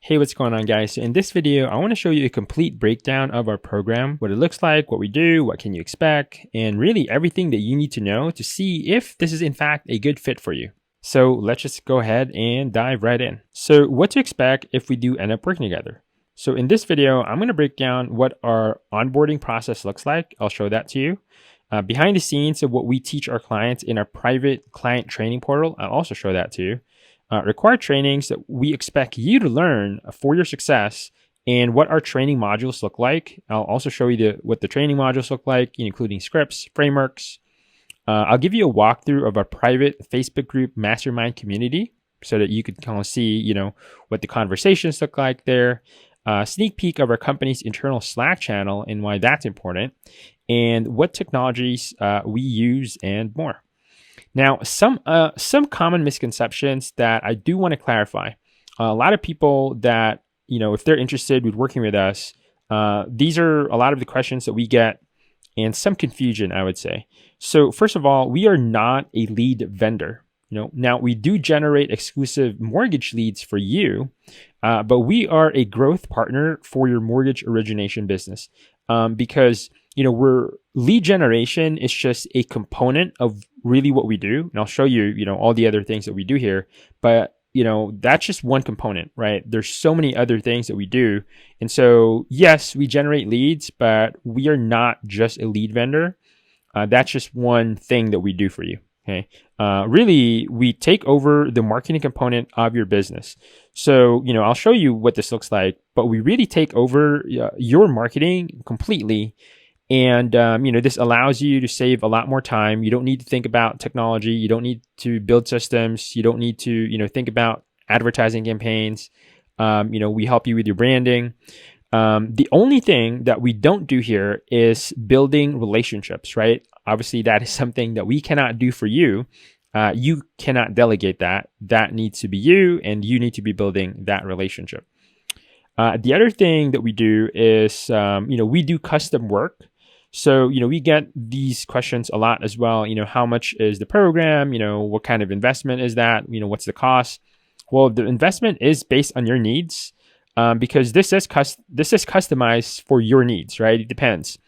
Hey, what's going on, guys? So in this video, I want to show you a complete breakdown of our program, what it looks like, what we do, what can you expect, and really everything that you need to know to see if this is in fact a good fit for you. So let's just go ahead and dive right in. So what to expect if we do end up working together. So in this video, I'm going to break down what our onboarding process looks like. I'll show that to you. Behind the scenes of what we teach our clients in our private client training portal, I'll also show that to you. Required trainings that we expect you to learn for your success and what our training modules look like. I'll also show you what the training modules look like, including scripts, frameworks. I'll give you a walkthrough of our private Facebook group mastermind community so that you could kind of see, what the conversations look like there. Sneak peek of our company's internal Slack channel and why that's important, and what technologies we use and more. Now, some common misconceptions that I do want to clarify. A lot of people that, if they're interested with working with us, these are a lot of the questions that we get and some confusion, I would say. So first of all, we are not a lead vendor. Now we do generate exclusive mortgage leads for you, but we are a growth partner for your mortgage origination business because we're lead generation is just a component of really what we do. And I'll show you, all the other things that we do here, but that's just one component, right? There's so many other things that we do. And so, yes, we generate leads, but we are not just a lead vendor. That's just one thing that we do for you. Okay. Really, we take over the marketing component of your business. So, I'll show you what this looks like, but we really take over your marketing completely. And, this allows you to save a lot more time. You don't need to think about technology. You don't need to build systems. You don't need to, think about advertising campaigns. We help you with your branding. The only thing that we don't do here is building relationships, right? Obviously, that is something that we cannot do for you. You cannot delegate that. That needs to be you, and you need to be building that relationship. The other thing that we do is, we do custom work. So, we get these questions a lot as well. How much is the program? What kind of investment is that? What's the cost? Well, the investment is based on your needs, because this is customized for your needs, right? It depends.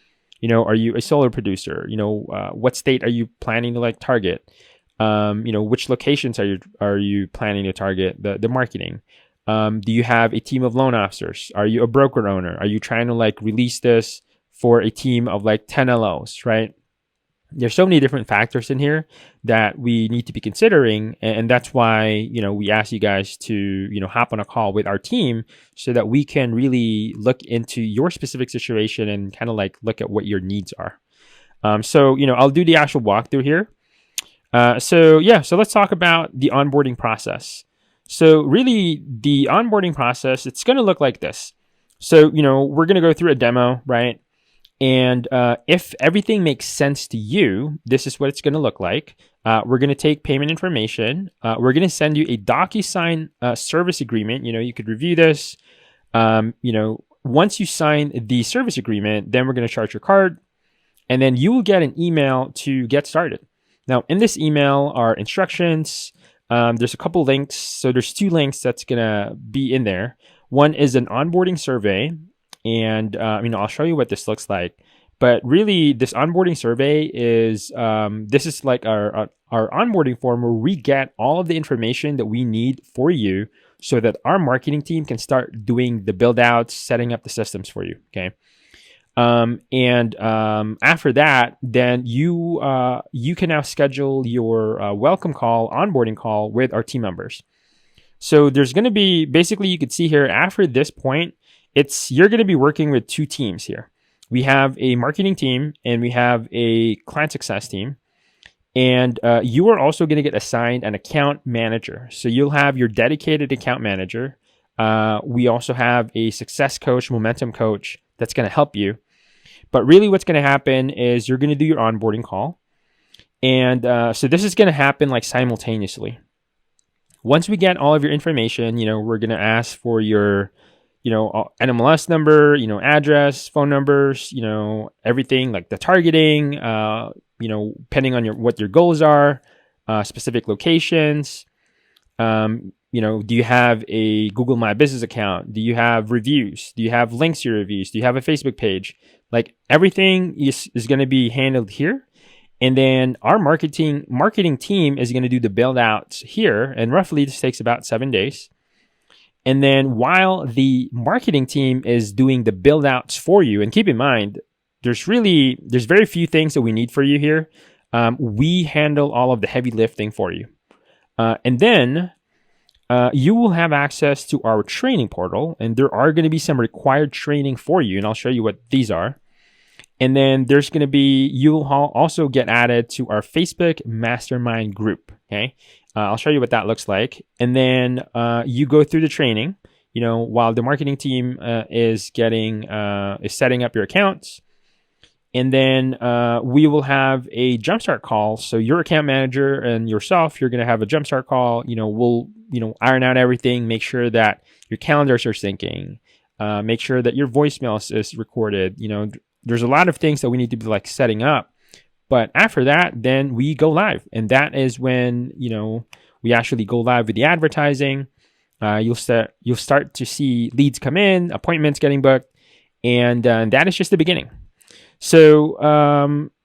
Are you a solar producer? What state are you planning to target? Which locations are you planning to target the marketing? Do you have a team of loan officers? Are you a broker owner? Are you trying to release this for a team of 10 LOs, right? There's so many different factors in here that we need to be considering. And that's why, we ask you guys to, hop on a call with our team so that we can really look into your specific situation and kind of look at what your needs are. So I'll do the actual walkthrough here. So let's talk about the onboarding process. So really the onboarding process, it's going to look like this. So, we're going to go through a demo, right? And if everything makes sense to you, this is what it's going to look like. We're going to take payment information. We're going to send you a DocuSign service agreement. You could review this. Once you sign the service agreement, then we're going to charge your card. And then you will get an email to get started. Now, in this email are instructions. There's a couple links. So there's 2 links that's going to be in there. One is an onboarding survey. And, I'll show you what this looks like. But really, this onboarding survey is, this is our onboarding form where we get all of the information that we need for you so that our marketing team can start doing the build outs, setting up the systems for you. Okay. After that, then you can now schedule your welcome call, onboarding call with our team members. So there's going to be, basically you could see here after this point, you're going to be working with 2 teams here. We have a marketing team and we have a client success team. And you are also going to get assigned an account manager. So you'll have your dedicated account manager. We also have a success coach, momentum coach that's going to help you. But really what's going to happen is you're going to do your onboarding call. And so this is going to happen simultaneously. Once we get all of your information, we're going to ask for your NMLS number, address, phone numbers, everything the targeting, depending on what your goals are, specific locations. Do you have a Google My Business account? Do you have reviews? Do you have links to your reviews? Do you have a Facebook page? Like everything is going to be handled here. And then our marketing team is going to do the build outs here. And roughly this takes about 7 days. And then while the marketing team is doing the build outs for you, and keep in mind, there's very few things that we need for you here. We handle all of the heavy lifting for you. And then you will have access to our training portal, and there are going to be some required training for you, and I'll show you what these are. And then there's going to be, you'll also get added to our Facebook mastermind group. Okay. I'll show you what that looks like. And then you go through the training, while the marketing team is setting up your accounts. And then we will have a jumpstart call. So your account manager and yourself, you're going to have a jumpstart call. We'll iron out everything, make sure that your calendars are syncing, make sure that your voicemail is recorded. There's a lot of things that we need to be like setting up. But after that, then we go live. And that is when, we actually go live with the advertising. You'll start to see leads come in, appointments getting booked. And that is just the beginning. So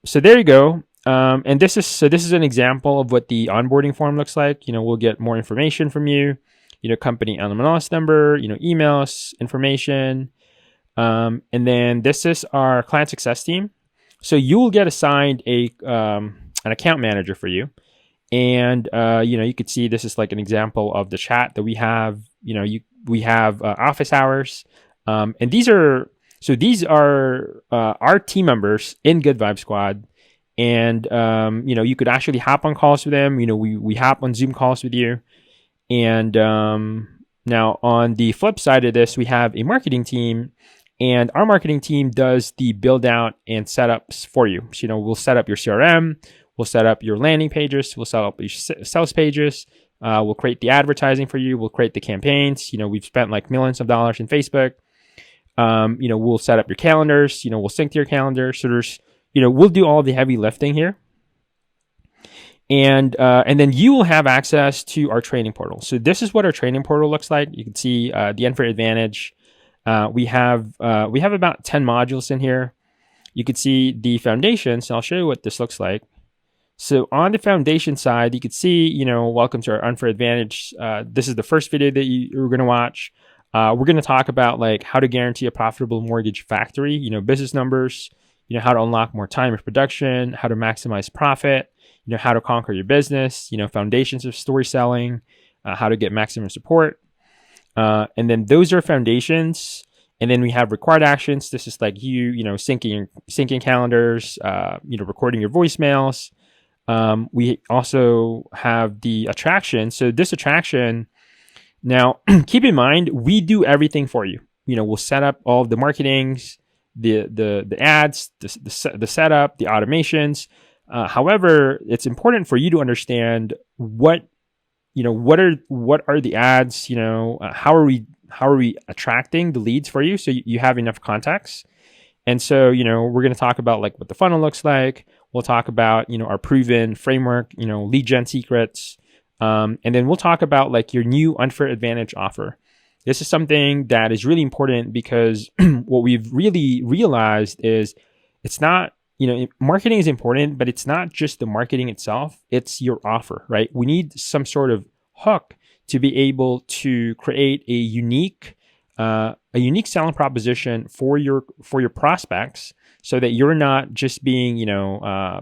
there you go. And this is an example of what the onboarding form looks like. We'll get more information from you, company NMLS number, emails, information. And then this is our client success team. So you will get assigned an account manager for you. And, you could see this is like an example of the chat that we have. We have office hours. And these are our team members in Good Vibe Squad. And, you could actually hop on calls with them. We hop on Zoom calls with you. And now on the flip side of this, we have a marketing team. And our marketing team does the build out and setups for you. So, we'll set up your CRM, we'll set up your landing pages, we'll set up your sales pages, we'll create the advertising for you, we'll create the campaigns. We've spent like millions of dollars in Facebook. We'll set up your calendars, we'll sync to your calendar. So there's, we'll do all the heavy lifting here. And then you will have access to our training portal. So this is what our training portal looks like. You can see the Unfair Advantage. We have about 10 modules in here. You could see the foundation. So I'll show you what this looks like. So on the foundation side, you could see, welcome to our Unfair Advantage. This is the first video that you're going to watch. We're going to talk about like how to guarantee a profitable mortgage factory, business numbers, how to unlock more time of production, how to maximize profit, how to conquer your business, foundations of story selling, how to get maximum support. And then those are foundations. And then we have required actions. This is like syncing calendars, recording your voicemails. We also have the attraction. So this attraction, now keep in mind, we do everything for you. We'll set up all of the marketings, the ads, the setup, the automations. However, it's important for you to understand what are the ads, how are we attracting the leads for you, so you have enough context. And so, we're going to talk about like what the funnel looks like. We'll talk about, our proven framework, lead gen secrets. And then we'll talk about like your new Unfair Advantage offer. This is something that is really important because what we've really realized is it's not, marketing is important, but it's not just the marketing itself. It's your offer, right? We need some sort of hook to be able to create a unique selling proposition for your prospects, so that you're not just being,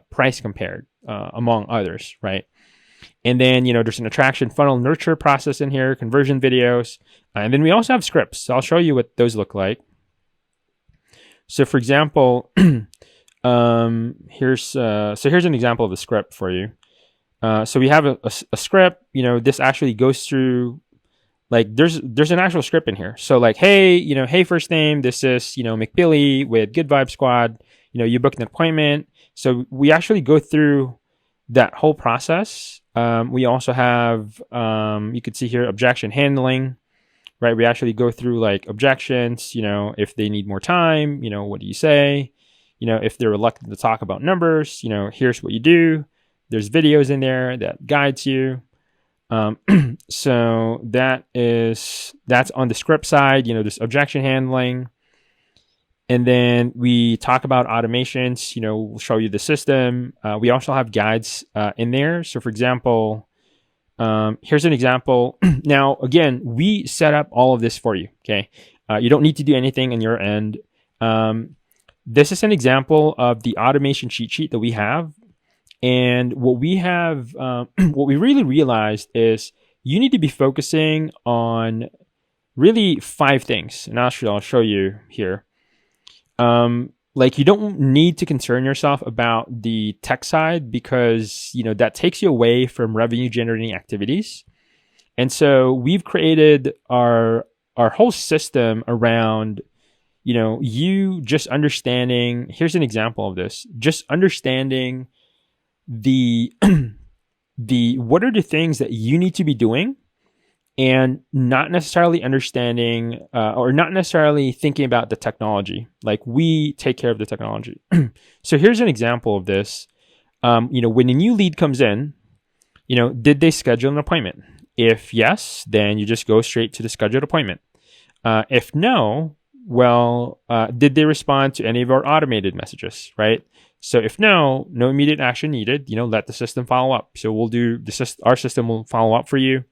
price compared among others, right? And then, there's an attraction funnel nurture process in here, conversion videos, and then we also have scripts. So I'll show you what those look like. So for example, here's an example of a script for you. So we have a script, this actually goes through, like there's an actual script in here. So like, hey first name, this is, McBilly with Good Vibe Squad, you booked an appointment. So we actually go through that whole process. We also have, you could see here, objection handling, right? We actually go through like objections, if they need more time, what do you say? If they're reluctant to talk about numbers, here's what you do. There's videos in there that guides you. So that's on the script side. There's objection handling. And then we talk about automations. We'll show you the system. We also have guides in there. So for example, here's an example. Now, again, we set up all of this for you. Okay. You don't need to do anything on your end. This is an example of the automation cheat sheet that we have. And what we have, what we really realized is you need to be focusing on really 5 things. And I'll show you here. Like you don't need to concern yourself about the tech side because, that takes you away from revenue generating activities. And so we've created our whole system around, you just understanding. Here's an example of this. Just understanding the what are the things that you need to be doing, and not necessarily understanding or not necessarily thinking about the technology. Like we take care of the technology. So here's an example of this. When a new lead comes in, did they schedule an appointment? If yes, then you just go straight to the scheduled appointment. If no, well, did they respond to any of our automated messages, right? So if no immediate action needed, let the system follow up. So we'll do our system will follow up for you.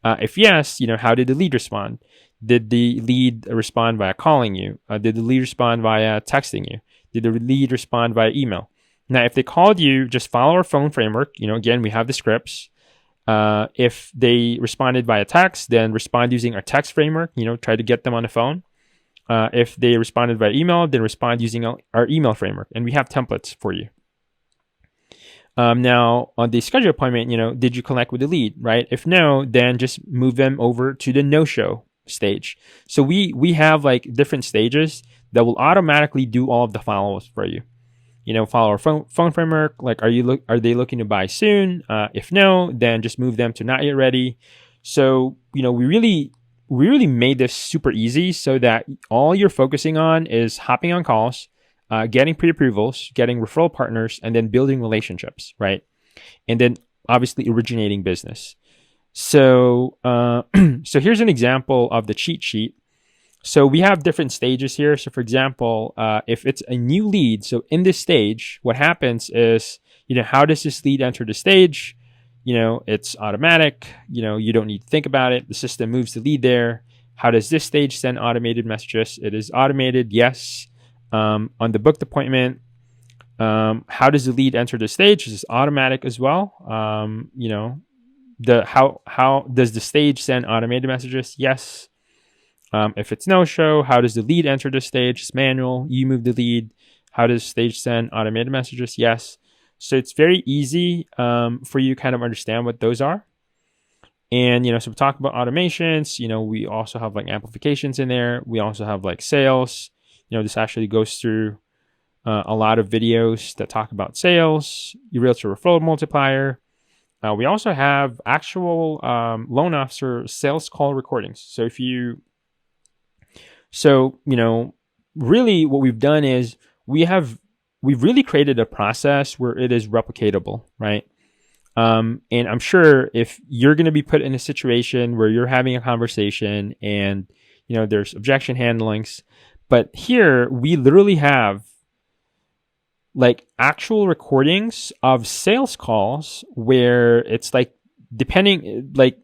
If yes, how did the lead respond? Did the lead respond via calling you? Did the lead respond via texting you? Did the lead respond via email? Now, if they called you, just follow our phone framework. Again, we have the scripts. If they responded via text, then respond using our text framework. Try to get them on the phone. If they responded via email, then respond using our email framework. And we have templates for you. Now, on the schedule appointment, did you connect with the lead, right? If no, then just move them over to the no-show stage. So we have like different stages that will automatically do all of the follow-ups for you. Follow our phone framework. Like, are they looking to buy soon? If no, then just move them to not yet ready. So, we really made this super easy so that all you're focusing on is hopping on calls, getting pre-approvals, getting referral partners, and then building relationships, right? And then obviously originating business. So, so here's an example of the cheat sheet. So we have different stages here. So for example, if it's a new lead, so in this stage, what happens is, how does this lead enter the stage? It's automatic. You don't need to think about it. The system moves the lead there. How does this stage send automated messages? It is automated, yes. On the booked appointment, how does the lead enter the stage? This is automatic as well. How does the stage send automated messages? Yes. If it's no show, how does the lead enter the stage? It's manual. You move the lead. How does stage send automated messages? Yes. So it's very easy for you to kind of understand what those are. And, so we talk about automations. We also have like amplifications in there. We also have like sales. This actually goes through a lot of videos that talk about sales, your realtor referral multiplier. We also have actual loan officer sales call recordings. Really what we've done is we've really created a process where it is replicatable, right? And I'm sure if you're going to be put in a situation where you're having a conversation and, there's objection handlings, but here we literally have like actual recordings of sales calls where it's like depending like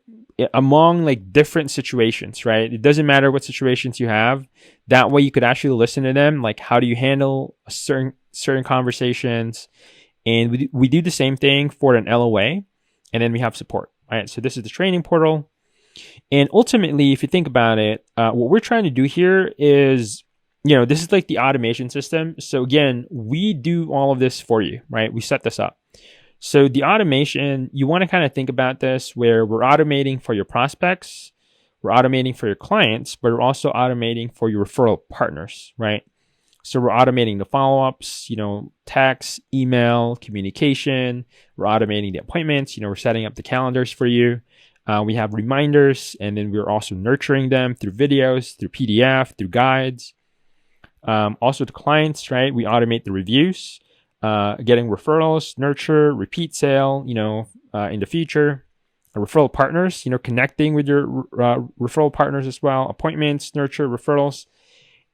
among like different situations, right? It doesn't matter what situations you have. That way you could actually listen to them. Like, how do you handle certain conversations? And we do the same thing for an LOA, and then we have support. All right. So this is the training portal. And ultimately, if you think about it, what we're trying to do here is, this is like the automation system. So again, we do all of this for you, right? We set this up. So the automation, you want to kind of think about this where we're automating for your prospects, we're automating for your clients, but we're also automating for your referral partners, right? So we're automating the follow-ups, text, email, communication. We're automating the appointments. We're setting up the calendars for you. We have reminders, and then we're also nurturing them through videos, through PDF, through guides. Also to clients, right? We automate the reviews, getting referrals, nurture, repeat sale, in the future. referral partners, connecting with your referral partners as well, appointments, nurture, referrals.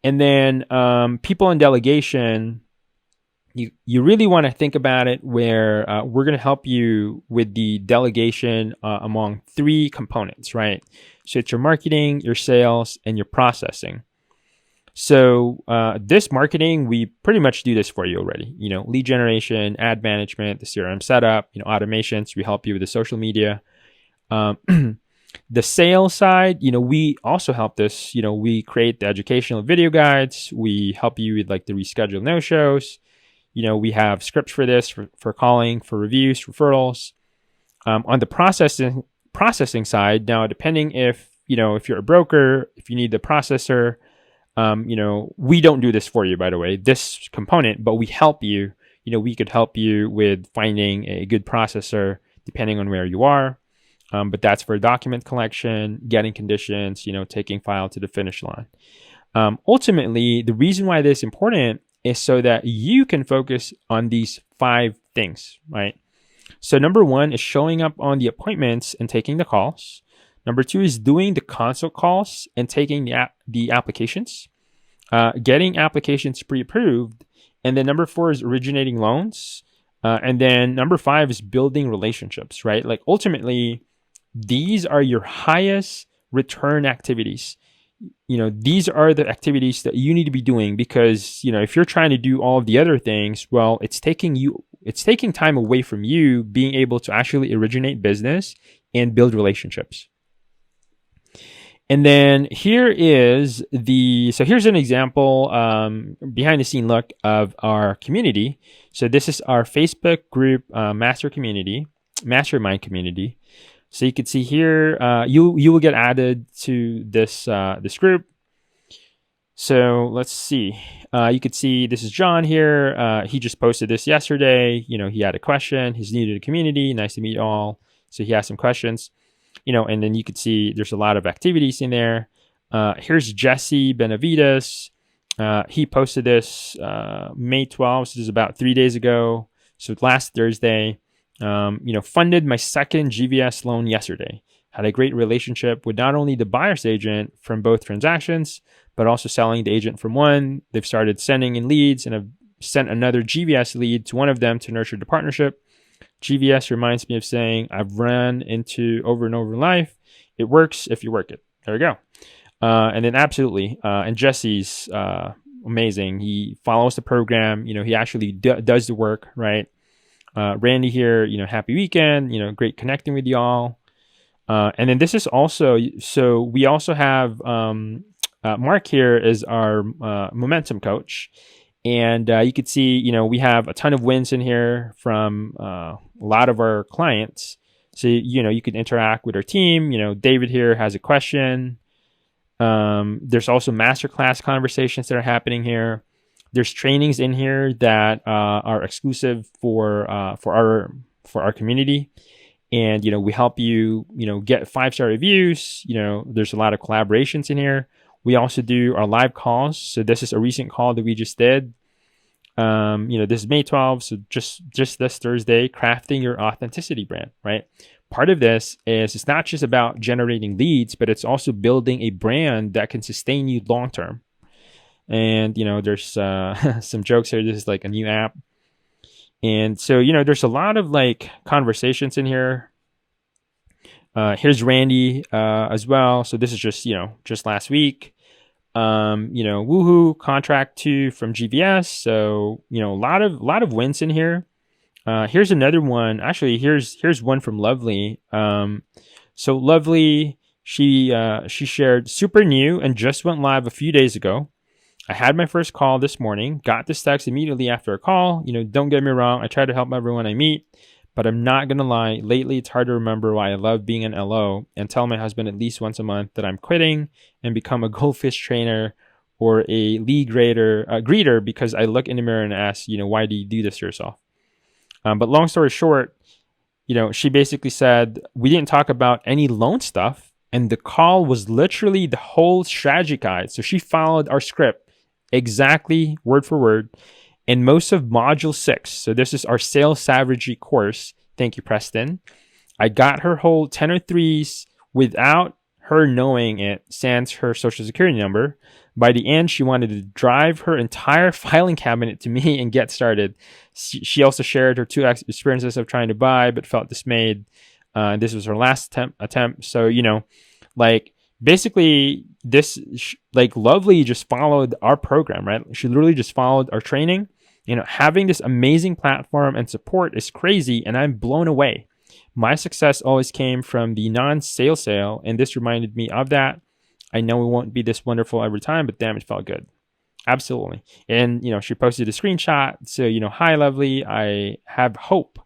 And then people in delegation, you really want to think about it where we're going to help you with the delegation among 3 components, right? So it's your marketing, your sales, and your processing. So this marketing, we pretty much do this for you already. Lead generation, ad management, the CRM setup, automations. We help you with the social media. The sales side, we also help this. We create the educational video guides. We help you with like the reschedule no-shows. We have scripts for this, for calling, for reviews, referrals. On the processing side, now depending if you're a broker, if you need the processor, we don't do this for you, by the way, this component, but we help you. We could help you with finding a good processor depending on where you are. But that's for document collection, getting conditions, taking file to the finish line. Ultimately, the reason why this is important is so that you can focus on these 5 things, right? So number 1 is showing up on the appointments and taking the calls. Number 2 is doing the consult calls and taking the applications, getting applications pre-approved. And then number 4 is originating loans. And then number 5 is building relationships, right? Like ultimately, these are your highest return activities. These are the activities that you need to be doing because, if you're trying to do all of the other things, well, it's taking time away from you being able to actually originate business and build relationships. And then here's an example, behind the scene look of our community. So this is our Facebook group, mastermind community. So you can see here, you will get added to this group. So let's see. You could see this is John here. He just posted this yesterday. He had a question. He's new to the community. Nice to meet you all. So he has some questions. And then you could see there's a lot of activities in there. Here's Jesse Benavides. He posted this May 12th. So this is about 3 days ago. So last Thursday. Funded my second GVS loan yesterday. Had a great relationship with not only the buyer's agent from both transactions, but also selling the agent from one. They've started sending in leads and have sent another GVS lead to one of them to nurture the partnership. GVS reminds me of saying I've run into over and over in life. It works if you work it. There we go. And then absolutely. And Jesse's amazing. He follows the program. He actually does the work, right? Randy here, happy weekend, great connecting with y'all. And then this is also, so we also have Mark here is our momentum coach. And you could see, we have a ton of wins in here from a lot of our clients. So, you could interact with our team. David here has a question. There's also masterclass conversations that are happening here. There's trainings in here that are exclusive for our community, and we help you get 5-star reviews. There's a lot of collaborations in here. We also do our live calls. So this is a recent call that we just did. This is May 12th, so just this Thursday, crafting your authenticity brand, right? Part of this is it's not just about generating leads, but it's also building a brand that can sustain you long term. And, there's some jokes here. This is like a new app. And so, there's a lot of like conversations in here. Here's Randy as well. So this is just last week. Woohoo, contract 2 from GVS. So, a lot of wins in here. Here's another one. Actually, here's one from Lovely. So Lovely, she shared super new and just went live a few days ago. I had my first call this morning, got this text immediately after a call. Don't get me wrong. I try to help everyone I meet, but I'm not going to lie. Lately, it's hard to remember why I love being an LO and tell my husband at least once a month that I'm quitting and become a goldfish trainer or a lead greeter because I look in the mirror and ask, why do you do this to yourself? But long story short, she basically said, we didn't talk about any loan stuff. And the call was literally the whole strategy guide. So she followed our script exactly word for word. And most of module 6, so this is our sales savagery course. Thank you, Preston. I got her whole 1003s without her knowing it, sans her social security number. By the end, she wanted to drive her entire filing cabinet to me and get started. She also shared her 2 experiences of trying to buy, but felt dismayed. This was her last attempt. So, like basically this, like Lovely just followed our program, right? She literally just followed our training. Having this amazing platform and support is crazy, and I'm blown away. My success always came from the non-sale sale, and this reminded me of that. I know it won't be this wonderful every time, but damn, it felt good. Absolutely. And, she posted a screenshot. So, hi, Lovely. I have hope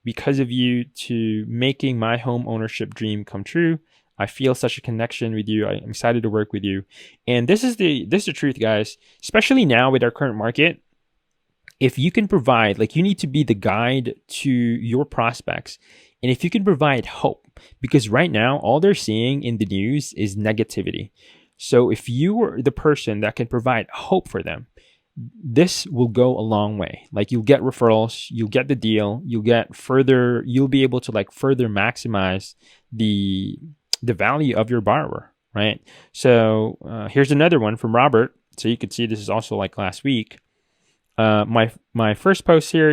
because of you to making my home ownership dream come true. I feel such a connection with you. I'm excited to work with you. And this is the truth, guys, especially now with our current market. If you can provide, like, you need to be the guide to your prospects. And if you can provide hope, because right now, all they're seeing in the news is negativity. So if you are the person that can provide hope for them, this will go a long way. Like, you'll get referrals, you'll get the deal, you'll be able to further maximize the value of your borrower, right? So here's another one from Robert. So you could see this is also like last week. My first post here,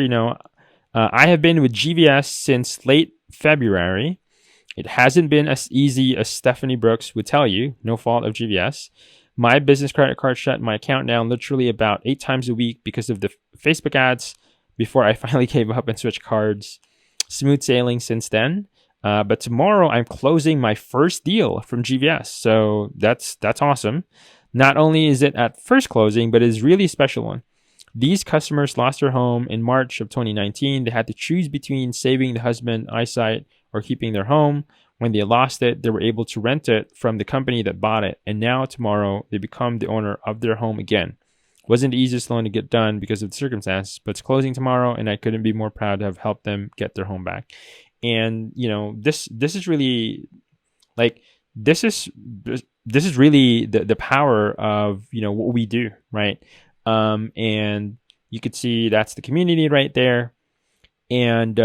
I have been with GVS since late February. It hasn't been as easy as Stephanie Brooks would tell you. No fault of GVS. My business credit card shut my account down literally about 8 times a week because of the Facebook ads before I finally gave up and switched cards. Smooth sailing since then. But tomorrow I'm closing my first deal from GVS. So that's awesome. Not only is it at first closing, but it's really a special one. These customers lost their home in March of 2019. They had to choose between saving the husband eyesight or keeping their home. When they lost it, they were able to rent it from the company that bought it. And now tomorrow, they become the owner of their home again. Wasn't the easiest loan to get done because of the circumstances, but it's closing tomorrow, and I couldn't be more proud to have helped them get their home back. And, this is really this is really the power of, what we do, right? And you could see that's the community right there. And,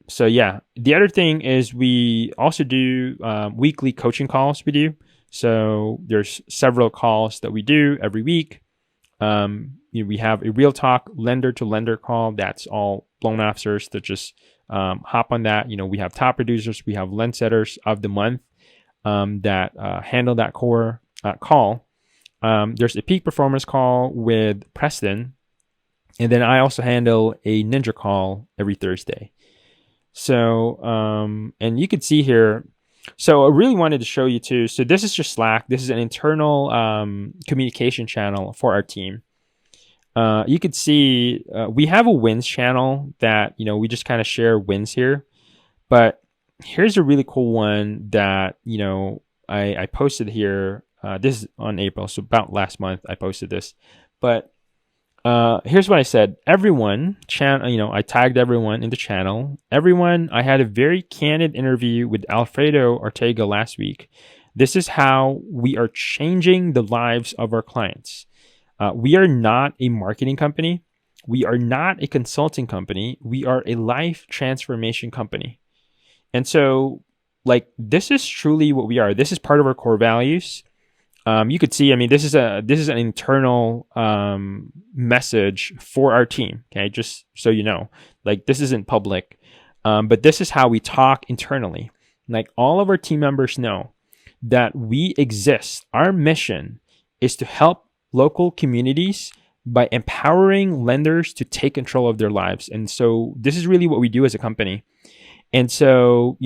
so yeah, the other thing is we also do weekly coaching calls with you. So there's several calls that we do every week. We have a real talk lender to lender call. That's all loan officers that just hop on that. We have top producers. We have lend setters of the month that handle that core call. There's a peak performance call with Preston. And then I also handle a ninja call every Thursday. So, and you could see here, so I really wanted to show you too. So this is just Slack. This is an internal communication channel for our team. You could see we have a wins channel that, we just kind of share wins here. But here's a really cool one that, I posted here. This is on April, so about last month I posted this. But here's what I said. Everyone, I tagged everyone in the channel. Everyone, I had a very candid interview with Alfredo Ortega last week. This is how we are changing the lives of our clients. We are not a marketing company. We are not a consulting company. We are a life transformation company. And so, this is truly what we are. This is part of our core values. You could see, this is an internal message for our team. Okay, just so you know, this isn't public, but this is how we talk internally. All of our team members know that we exist. Our mission is to help local communities by empowering lenders to take control of their lives. And so this is really what we do as a company. And so,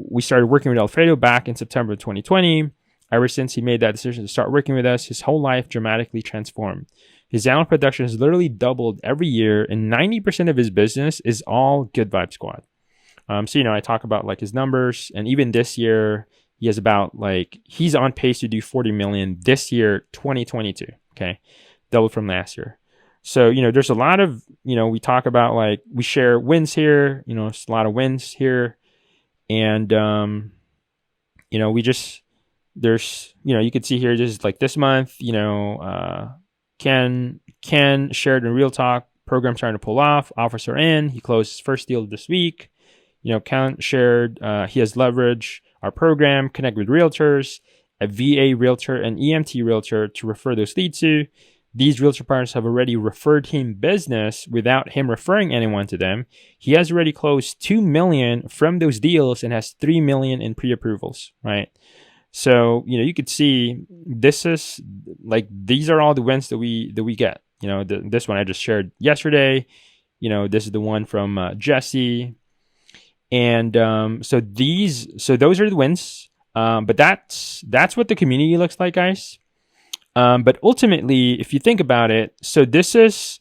we started working with Alfredo back in September of 2020. Ever since he made that decision to start working with us, his whole life dramatically transformed. His download production has literally doubled every year, and 90% of his business is all Good Vibe Squad. So, I talk about his numbers, and even this year, he has about he's on pace to do 40 million this year, 2022. Okay, doubled from last year. So, there's a lot of, we talk about we share wins here, it's a lot of wins here. And, we just, there's, you could see here, just this month, Ken shared in Real Talk, program starting to pull off, offers are in. He closed his first deal this week. account shared. He has leveraged our program, connect with realtors, a VA realtor, and EMT realtor to refer those leads to. These realtor partners have already referred him business without him referring anyone to them. He has already closed 2 million from those deals and has 3 million in pre-approvals, right? So, you could see this is like, these are all the wins that we get. This one I just shared yesterday. This is the one from Jesse. And so those are the wins. But that's what the community looks like, guys. But ultimately, if you think about it, so this is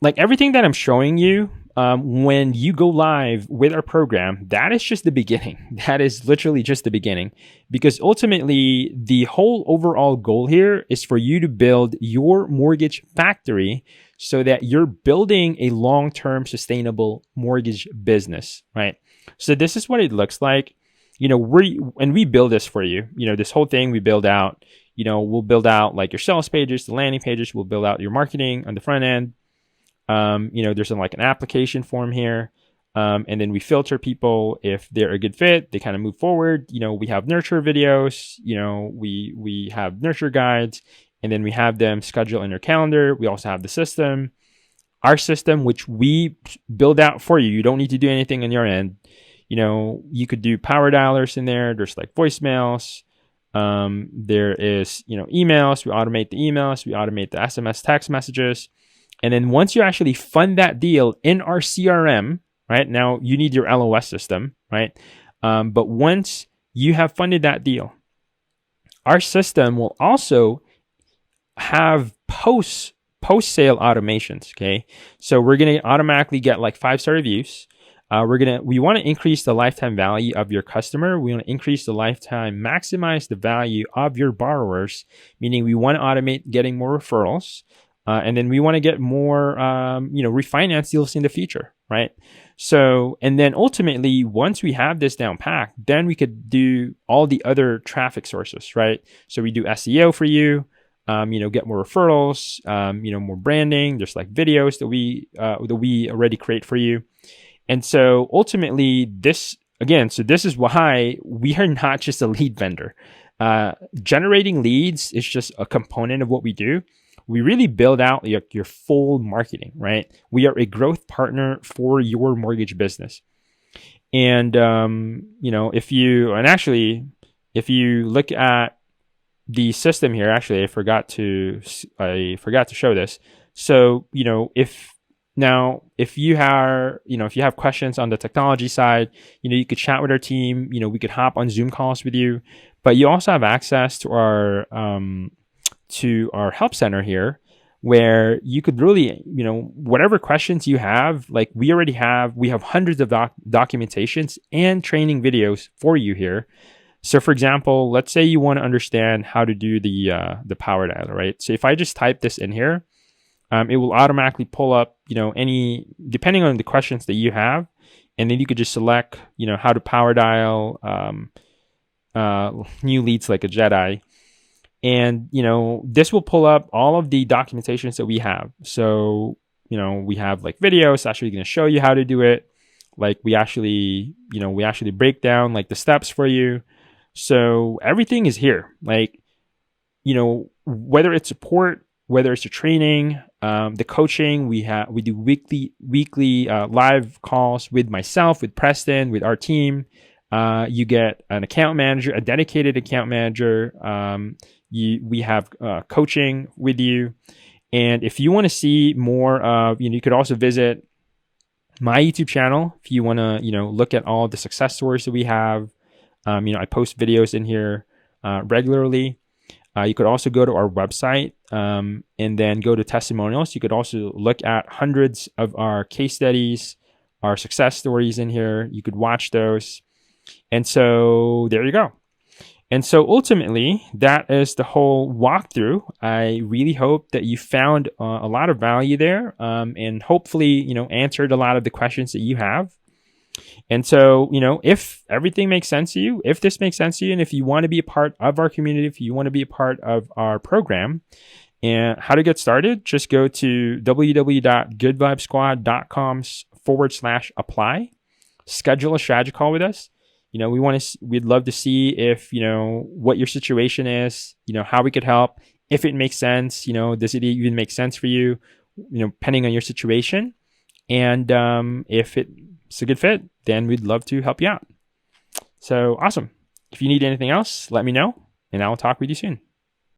like everything that I'm showing you. When you go live with our program, that is just the beginning. That is literally just the beginning, because ultimately the whole overall goal here is for you to build your mortgage factory so that you're building a long-term sustainable mortgage business, right? So this is what it looks like. We build this for you. This whole thing we build out. We'll build out like your sales pages, the landing pages. We'll build out your marketing on the front end. There's like an application form here. And then we filter people if they're a good fit, they kind of move forward. We have nurture videos, we have nurture guides, and then we have them schedule in your calendar. We also have the system, our system, which we build out for you. You don't need to do anything on your end. You could do power dialers in there. There's like voicemails. There is, emails. We automate the emails. We automate the SMS text messages. And then once you actually fund that deal in our CRM, right? Now you need your LOS system, right? But once you have funded that deal, our system will also have post-sale automations, okay? So we're going to automatically get like 5-star reviews. We want to increase the lifetime value of your customer. We want to increase the lifetime, maximize the value of your borrowers, meaning we want to automate getting more referrals. And then we want to get more, refinance deals in the future, right? So, and then ultimately, once we have this down packed, then we could do all the other traffic sources, right? So we do SEO for you, get more referrals, more branding. There's like videos that we already create for you. And so ultimately, this is why we are not just a lead vendor. Generating leads is just a component of what we do. We really build out your full marketing, right? We are a growth partner for your mortgage business. And, if you look at the system here, actually, I forgot to show this. So, if you have questions on the technology side, you could chat with our team, we could hop on Zoom calls with you, but you also have access to our help center here, where you could really, whatever questions you have, like we have hundreds of documentations and training videos for you here. So for example, let's say you want to understand how to do the power dialer, right? So if I just type this in here, it will automatically pull up, depending on the questions that you have, and then you could just select, how to power dial new leads like a Jedi. And, this will pull up all of the documentations that we have. So, we have like videos actually going to show you how to do it. Like we actually break down like the steps for you. So everything is here. Like, whether it's support, whether it's the training, the coaching, we do weekly live calls with myself, with Preston, with our team. You get an account manager, a dedicated account manager. We have coaching with you. And if you want to see more of, you could also visit my YouTube channel. If you want to, look at all the success stories that we have, I post videos in here regularly. You could also go to our website and then go to testimonials. You could also look at hundreds of our case studies, our success stories in here. You could watch those. And so there you go. And so ultimately, that is the whole walkthrough. I really hope that you found a lot of value there and hopefully, answered a lot of the questions that you have. And so, if everything makes sense to you, if this makes sense to you, and if you want to be a part of our community, if you want to be a part of our program, and how to get started, just go to www.goodvibesquad.com/apply. schedule a strategy call with us. We'd love to see if, what your situation is, how we could help, if it makes sense, does it even make sense for you, depending on your situation. And if it's a good fit, then we'd love to help you out. So awesome. If you need anything else, let me know, and I'll talk with you soon.